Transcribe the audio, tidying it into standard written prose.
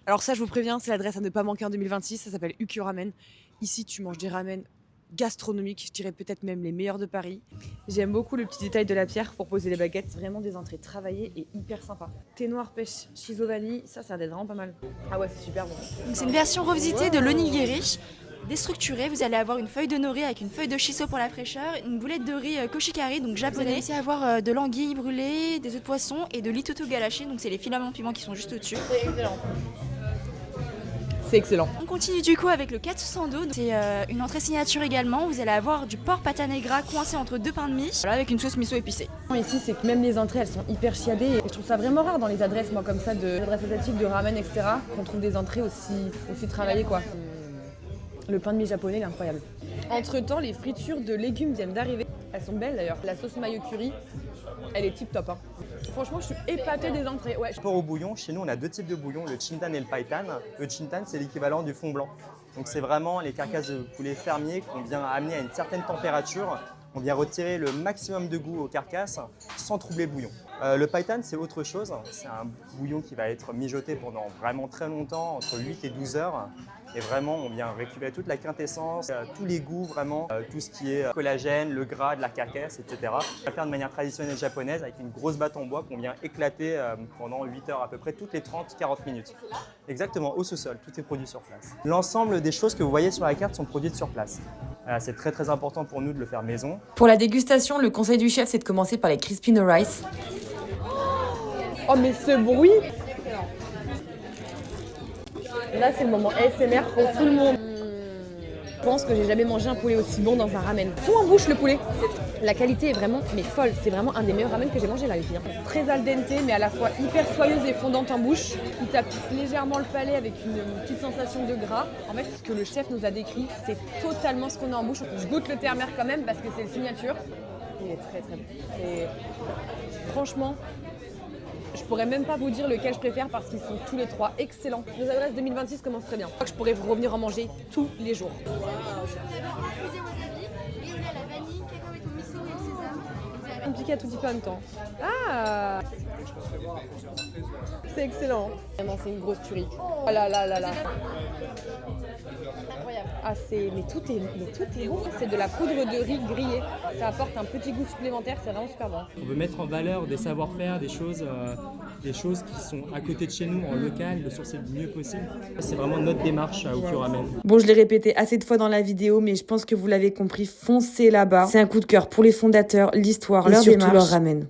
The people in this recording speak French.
Alors ça, je vous préviens, c'est l'adresse à ne pas manquer en 2026. Ça s'appelle Ukkyo Ramen. Ici, tu manges des ramen gastronomiques, je dirais peut-être même les meilleurs de Paris. J'aime beaucoup le petit détail de la pierre pour poser les baguettes. C'est vraiment des entrées travaillées et hyper sympa. Thé noir pêche shiso vanille, ça a l'air vraiment pas mal. Ah ouais, c'est super bon. Donc c'est une version revisitée de l'onigiri. Déstructuré, vous allez avoir une feuille de nori avec une feuille de shiso pour la fraîcheur, une boulette de riz koshikari, donc japonais. Vous allez aussi avoir de l'anguille brûlée, des œufs de poisson et de l'itoto galashi, donc c'est les filaments de piment qui sont juste au-dessus. C'est excellent. C'est excellent. On continue du coup avec le katsusando, c'est une entrée signature également. Vous allez avoir du porc pata negra coincé entre deux pains de mie, voilà, avec une sauce miso épicée. Ici, c'est que même les entrées, elles sont hyper chiadées. Et je trouve ça vraiment rare dans les adresses, moi, comme ça, de adresses asiatiques, de ramen, etc., qu'on trouve des entrées aussi travaillées, quoi. Le pain de mie japonais, il est incroyable. Entre-temps, les fritures de légumes viennent d'arriver. Elles sont belles d'ailleurs. La sauce mayo curry, elle est tip top. Hein. Franchement, je suis épatée des entrées. Ouais. Par rapport au bouillon, chez nous, on a deux types de bouillon, le chintan et le paitan. Le chintan, c'est l'équivalent du fond blanc. Donc, c'est vraiment les carcasses de poulet fermier qu'on vient amener à une certaine température. On vient retirer le maximum de goût aux carcasses sans troubler le bouillon. Le paitan, c'est autre chose. C'est un bouillon qui va être mijoté pendant vraiment très longtemps, entre 8 et 12 heures. Et vraiment, on vient récupérer toute la quintessence, tous les goûts, vraiment, tout ce qui est collagène, le gras de la carcasse, etc. On va faire de manière traditionnelle japonaise avec une grosse batte en bois qu'on vient éclater pendant 8 heures à peu près, toutes les 30-40 minutes. Exactement, au sous-sol, tout est produit sur place. L'ensemble des choses que vous voyez sur la carte sont produites sur place. C'est très très important pour nous de le faire maison. Pour la dégustation, le conseil du chef, c'est de commencer par les crispy no rice. Oh, mais ce bruit! Là, c'est le moment ASMR pour tout le monde. Je pense que j'ai jamais mangé un poulet aussi bon dans un ramen. Tout en bouche le poulet. La qualité est vraiment folle. C'est vraiment un des meilleurs ramen que j'ai mangé là, les filles. Très al dente, mais à la fois hyper soyeuse et fondante en bouche. Il tapisse légèrement le palais avec une petite sensation de gras. En fait, ce que le chef nous a décrit, c'est totalement ce qu'on a en bouche. Je goûte le terre-mer quand même parce que c'est le signature. Il est très très bon. Et franchement, je pourrais même pas vous dire lequel je préfère parce qu'ils sont tous les trois excellents. Nos adresses 2026 commencent très bien. Je crois que je pourrais revenir en manger tous les jours. Un petit tout petit peu en même temps. Ah, c'est excellent. Vraiment, c'est une grosse tuerie. Oh là là là là. Incroyable. Ah, mais tout est bon. C'est de la poudre de riz grillée. Ça apporte un petit goût supplémentaire. C'est vraiment super bon. On veut mettre en valeur des savoir-faire, des choses qui sont à côté de chez nous, en local, de sourcer le mieux possible. C'est vraiment notre démarche à Ukkyo Ramen. Bon, je l'ai répété assez de fois dans la vidéo, mais je pense que vous l'avez compris, foncez là-bas. C'est un coup de cœur pour les fondateurs, l'histoire, leur démarche, leur ramen.